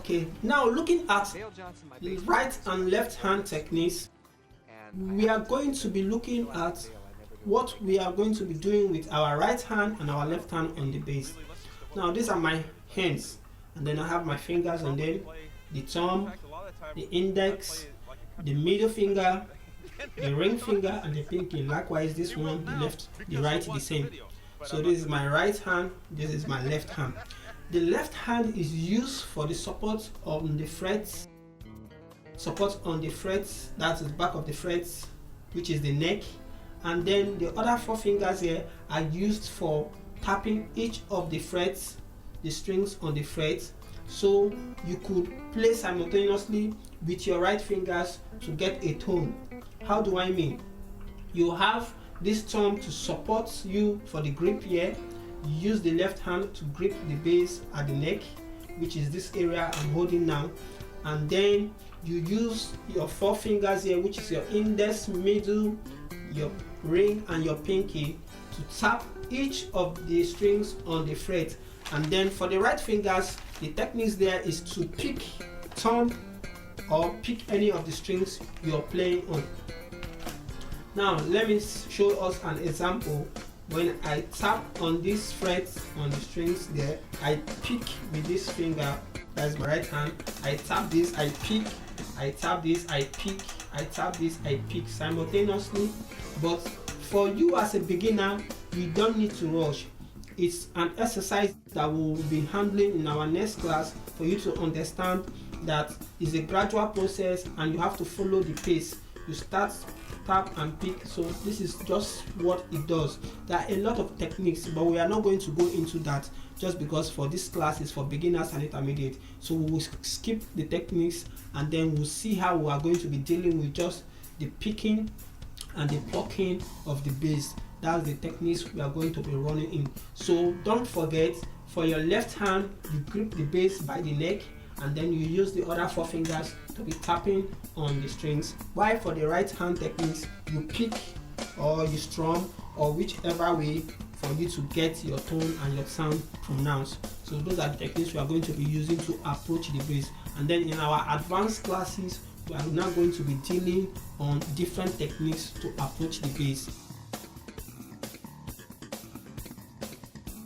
Okay, now looking at right and left hand techniques, we are going to be looking at what we are going to be doing with our right hand and our left hand on the bass. Now these are my hands, and then I have my fingers, and then the thumb, the index, the middle finger, the ring finger, and the pinky. Likewise, this one, the left, the right, the same. So this is my right hand, this is my left hand. The left hand is used for the support on the frets, that's the back of the frets, which is the neck, and then the other four fingers here are used for tapping each of the frets, the strings on the frets. So you could play simultaneously with your right fingers to get a tone. How do I mean? You have this thumb to support you for the grip here. You use the left hand to grip the bass at the neck, which is this area I'm holding now, and then you use your four fingers here, which is your index, middle, your ring, and your pinky, to tap each of the strings on the fret. And then for the right fingers, the techniques there is to pick thumb or pick any of the strings you're playing on. Now let me show us an example. When I tap on this fret on the strings there, I pick with this finger, that's my right hand. I tap this, I pick, I tap this, I pick, I tap this, I pick simultaneously. But for you as a beginner, you don't need to rush. It's an exercise that we'll be handling in our next class for you to understand that it's a gradual process and you have to follow the pace. You start, tap and pick. So this is just what it does. There are a lot of techniques, but we are not going to go into that just because for this class is for beginners and intermediate. So we will skip the techniques and then we'll see how we are going to be dealing with just the picking and the plucking of the bass. That's the techniques we are going to be running in. So don't forget, for your left hand, you grip the bass by the neck, and then you use the other four fingers to be tapping on the strings. While for the right hand techniques, you pick or you strum, or whichever way for you to get your tone and your sound pronounced. So those are the techniques we are going to be using to approach the bass. And then in our advanced classes, we are now going to be dealing on different techniques to approach the bass.